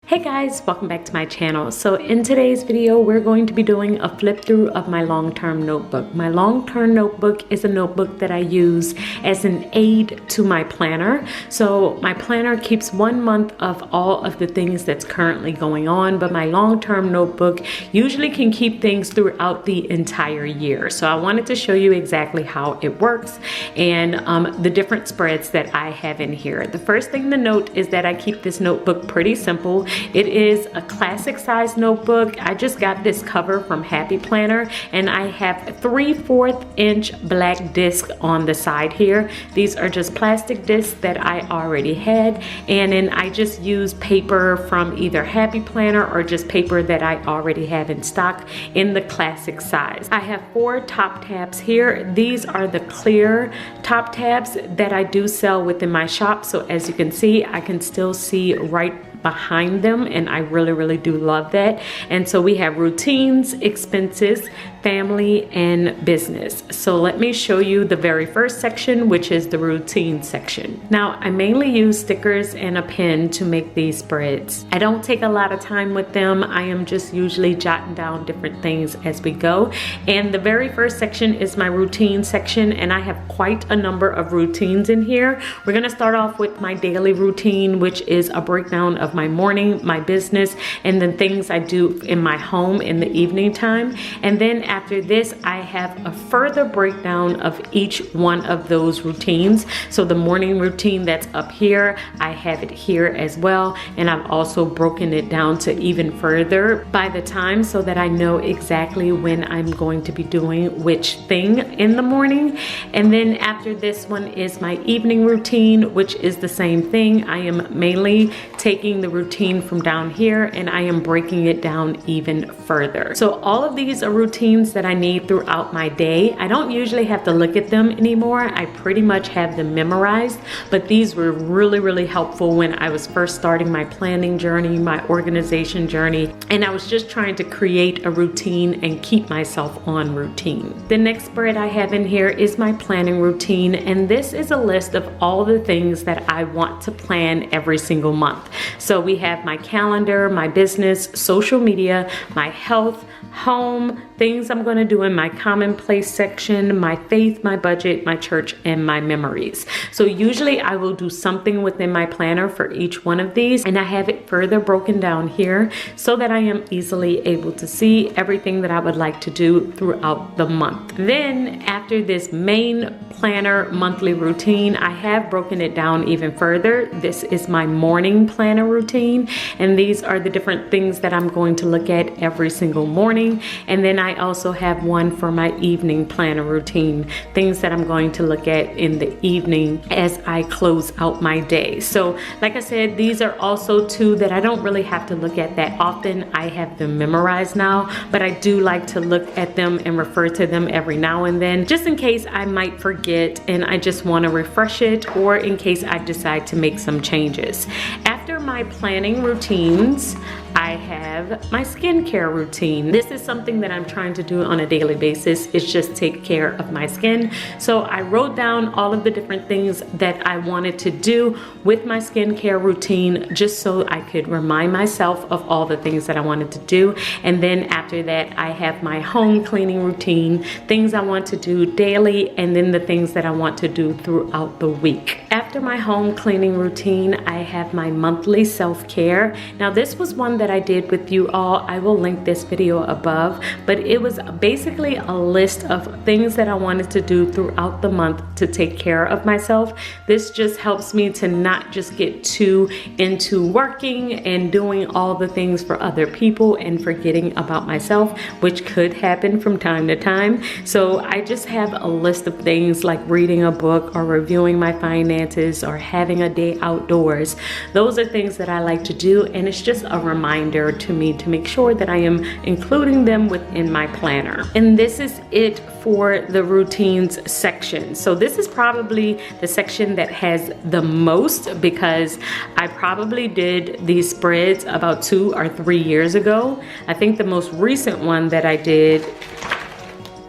Hey guys, welcome back to my channel. So in today's video, we're going to be doing a flip through of my long-term notebook. My long-term notebook is a notebook that I use as an aid to my planner. So my planner keeps 1 month of all of the things that's currently going on, but my long-term notebook usually can keep things throughout the entire year. So I wanted to show you exactly how it works and the different spreads that I have in here. The first thing to note is that I keep this notebook pretty simple. It is a classic size notebook. I just got this cover from Happy Planner and I have 3/4 inch black disc on the side here. These are just plastic discs that I already had, and then I just use paper from either Happy Planner or just paper that I already have in stock in the classic size. I have 4 top tabs here. These are the clear top tabs that I do sell within my shop. So as you can see, I can still see right behind them, and I really do love that. And so we have routines, expenses, family, and business. So let me show you the very first section, which is the routine section. Now I mainly use stickers and a pen to make these spreads. I don't take a lot of time with them. I am just usually jotting down different things as we go. And the very first section is my routine section, and I have quite a number of routines in here. We're gonna start off with my daily routine, which is a breakdown of my morning, my business, and then things I do in my home in the evening time. And then after this, I have a further breakdown of each one of those routines. So the morning routine that's up here, I have it here as well. And I've also broken it down to even further by the time so that I know exactly when I'm going to be doing which thing in the morning. And then after this one is my evening routine, which is the same thing. I am mainly taking the routine from down here and I am breaking it down even further. So all of these are routines that I need throughout my day. I don't usually have to look at them anymore. I pretty much have them memorized, but these were really helpful when I was first starting my planning journey, my organization journey, and I was just trying to create a routine and keep myself on routine. The next spread I have in here is my planning routine, and this is a list of all the things that I want to plan every single month. So we have my calendar, my business, social media, my health, home, things I'm going to do in my commonplace section, my faith, my budget, my church, and my memories. So usually I will do something within my planner for each one of these, and I have it further broken down here so that I am easily able to see everything that I would like to do throughout the month. Then after this main planner monthly routine, I have broken it down even further. This is my morning planner routine, and these are the different things that I'm going to look at every single morning. And then I also have one for my evening planner routine, things that I'm going to look at in the evening as I close out my day. So like I said, these are also 2 that I don't really have to look at that often. I have them memorized now, but I do like to look at them and refer to them every now and then, just in case I might forget and I just want to refresh it, or in case I decide to make some changes. After my planning routines, I have my skincare routine. This is something that I'm trying to do on a daily basis, is just take care of my skin. So I wrote down all of the different things that I wanted to do with my skincare routine, just so I could remind myself of all the things that I wanted to do. And then after that, I have my home cleaning routine, things I want to do daily, and then the things that I want to do throughout the week. After my home cleaning routine, I have my monthly self-care. Now this was one that I did with you all. I will link this video above, but it was basically a list of things that I wanted to do throughout the month to take care of myself. This just helps me to not just get too into working and doing all the things for other people and forgetting about myself, which could happen from time to time. So I just have a list of things like reading a book or reviewing my finances or having a day outdoors. Those are things that I like to do, and it's just a reminder to me to make sure that I am including them within my planner. And this is it for the routines section. So this is probably the section that has the most, because I probably did these spreads about 2 or 3 years ago. I think the most recent one that I did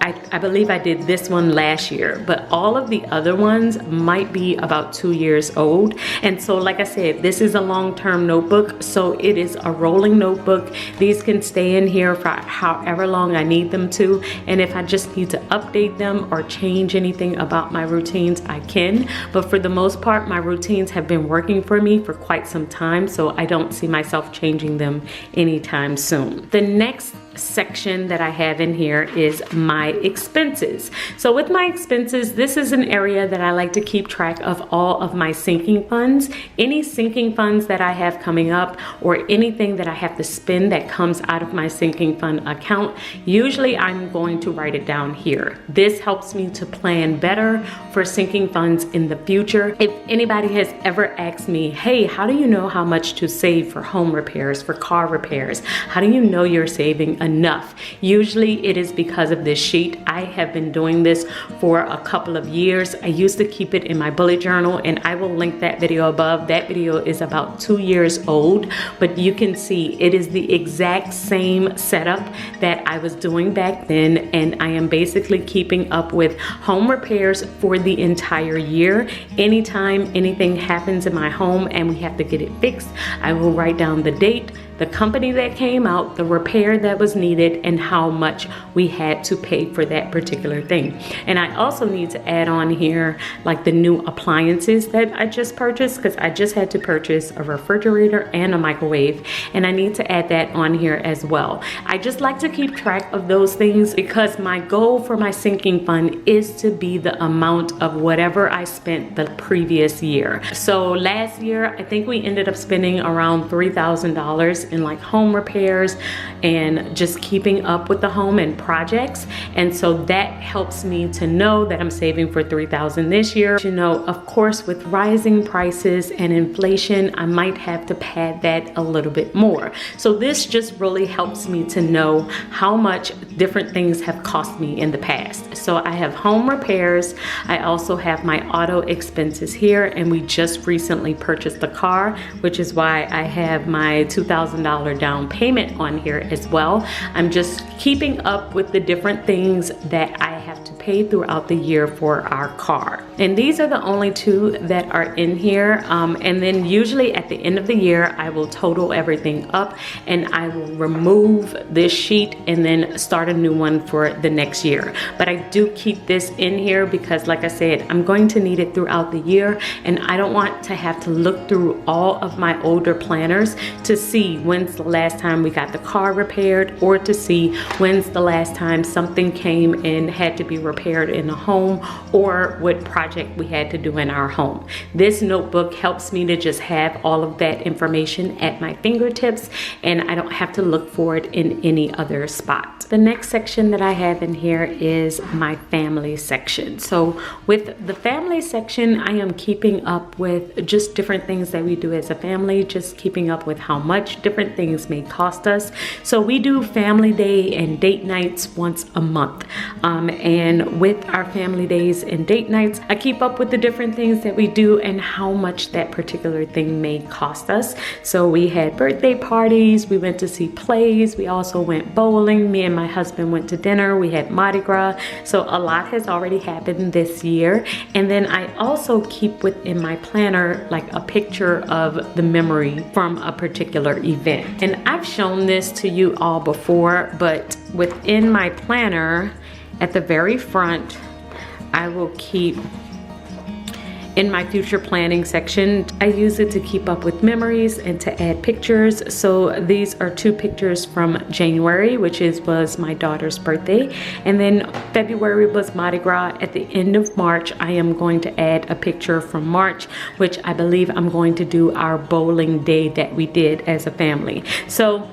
I believe I did this one last year, but all of the other ones might be about 2 years old. And so like I said, this is a long-term notebook, so it is a rolling notebook. These can stay in here for however long I need them to, and if I just need to update them or change anything about my routines, I can. But for the most part, my routines have been working for me for quite some time, so I don't see myself changing them anytime soon. The next section that I have in here is my expenses. So with my expenses, this is an area that I like to keep track of all of my sinking funds. Any sinking funds that I have coming up, or anything that I have to spend that comes out of my sinking fund account, usually I'm going to write it down here. This helps me to plan better for sinking funds in the future. If anybody has ever asked me, hey, how do you know how much to save for home repairs, for car repairs? How do you know you're saving enough? Usually it is because of this sheet. I have been doing this for a couple of years. I used to keep it in my bullet journal, and I will link that video above. That video is about 2 years old, but you can see it is the exact same setup that I was doing back then, and I am basically keeping up with home repairs for the entire year. Anytime anything happens in my home and we have to get it fixed, I will write down the date, the company that came out, the repair that was needed, and how much we had to pay for that particular thing. And I also need to add on here like the new appliances that I just purchased, because I just had to purchase a refrigerator and a microwave, and I need to add that on here as well. I just like to keep track of those things because my goal for my sinking fund is to be the amount of whatever I spent the previous year. So last year, I think we ended up spending around $3,000 in like home repairs and just keeping up with the home and projects. And so that helps me to know that I'm saving for $3,000 this year. You know, of course, with rising prices and inflation, I might have to pad that a little bit more. So this just really helps me to know how much different things have cost me in the past. So I have home repairs. I also have my auto expenses here, and we just recently purchased a car, which is why I have my $2,000 down payment on here as well. I'm just keeping up with the different things that I have to pay throughout the year for our car. And these are the only two that are in here. And then usually at the end of the year, I will total everything up and I will remove this sheet and then start a new one for the next year. But I do keep this in here because, like I said, I'm going to need it throughout the year, and I don't want to have to look through all of my older planners to see when's the last time we got the car repaired, or to see when's the last time something came and had to be repaired in the home, or what project we had to do in our home. This notebook helps me to just have all of that information at my fingertips, and I don't have to look for it in any other spot. The next section that I have in here is my family section. So with the family section, I am keeping up with just different things that we do as a family, just keeping up with how much different things may cost us. So we do family day and date nights once a month. And with our family days and date nights, I keep up with the different things that we do and how much that particular thing may cost us. So we had birthday parties, we went to see plays, we also went bowling, me and my husband went to dinner, we had Mardi Gras. So a lot has already happened this year. And then I also keep within my planner like a picture of the memory from a particular event. And I've shown this to you all before, but within my planner at the very front, I will keep in my future planning section. I use it to keep up with memories and to add pictures. So these are 2 pictures from January, which was my daughter's birthday. And then February was Mardi Gras. At the end of March, I am going to add a picture from March, which I believe I'm going to do our bowling day that we did as a family. So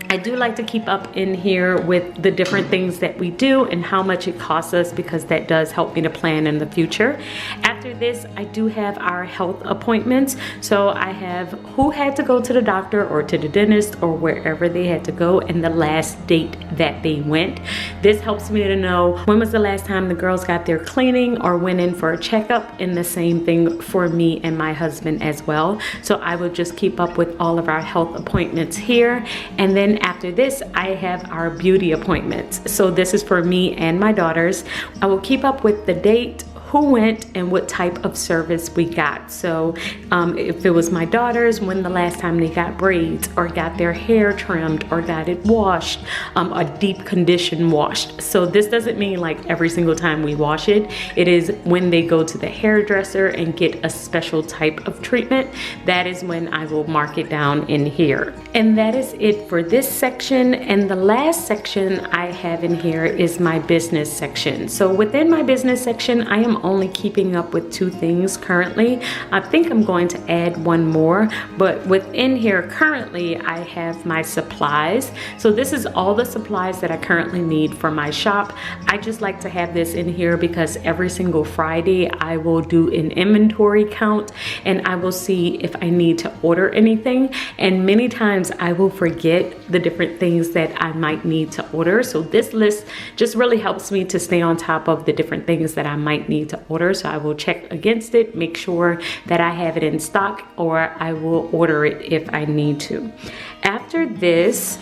I do like to keep up in here with the different things that we do and how much it costs us, because that does help me to plan in the future. After this, I do have our health appointments. So I have who had to go to the doctor or to the dentist or wherever they had to go and the last date that they went. This helps me to know when was the last time the girls got their cleaning or went in for a checkup, and the same thing for me and my husband as well. So I will just keep up with all of our health appointments here. And then after this, I have our beauty appointments. So this is for me and my daughters. I will keep up with the date, who went, and what type of service we got. So if it was my daughters, when the last time they got braids or got their hair trimmed or got it washed, a deep condition washed. So this doesn't mean like every single time we wash it. It is when they go to the hairdresser and get a special type of treatment. That is when I will mark it down in here. And that is it for this section. And the last section I have in here is my business section. So within my business section, I am only keeping up with 2 things currently. I think I'm going to add one more, but within here currently I have my supplies. So this is all the supplies that I currently need for my shop. I just like to have this in here because every single Friday I will do an inventory count and I will see if I need to order anything, and many times I will forget the different things that I might need to order. So this list just really helps me to stay on top of the different things that I might need to order. So I will check against it, make sure that I have it in stock, or I will order it if I need to. After this,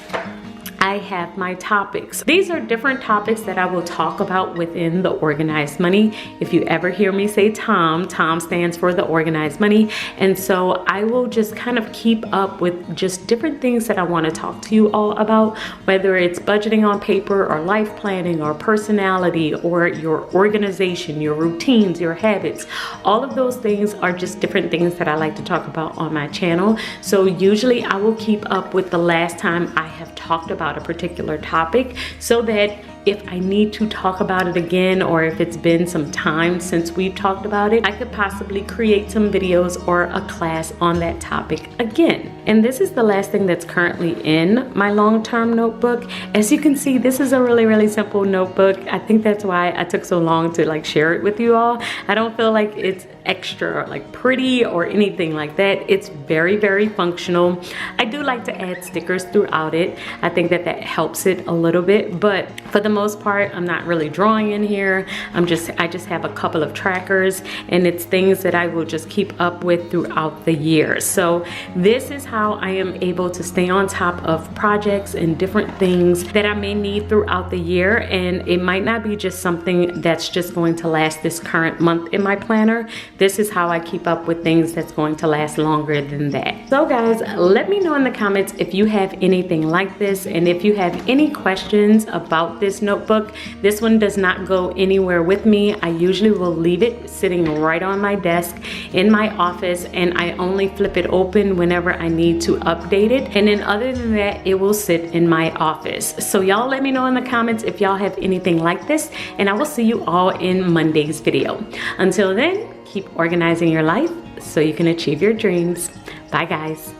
I have my topics. These are different topics that I will talk about within the Organized Money. If you ever hear me say TOM, TOM stands for the Organized Money. And so I will just kind of keep up with just different things that I want to talk to you all about, whether it's budgeting on paper or life planning or personality or your organization, your routines, your habits. All of those things are just different things that I like to talk about on my channel. So usually I will keep up with the last time I have talked about a particular topic, so that if I need to talk about it again, or if it's been some time since we've talked about it, I could possibly create some videos or a class on that topic again. And this is the last thing that's currently in my long-term notebook. As you can see, this is a really, really simple notebook. I think that's why I took so long to like share it with you all. I don't feel like it's extra like pretty or anything like that. It's very, very functional. I do like to add stickers throughout it. I think that helps it a little bit, but for the most part, I'm not really drawing in here. I just have a couple of trackers, and it's things that I will just keep up with throughout the year. So this is how I am able to stay on top of projects and different things that I may need throughout the year. And it might not be just something that's just going to last this current month in my planner. This is how I keep up with things that's going to last longer than that. So guys, let me know in the comments if you have anything like this, and if you have any questions about this notebook. This one does not go anywhere with me. I usually will leave it sitting right on my desk in my office, and I only flip it open whenever I need to update it. And then other than that, it will sit in my office. So y'all let me know in the comments if y'all have anything like this, and I will see you all in Monday's video. Until then, keep organizing your life so you can achieve your dreams. Bye guys.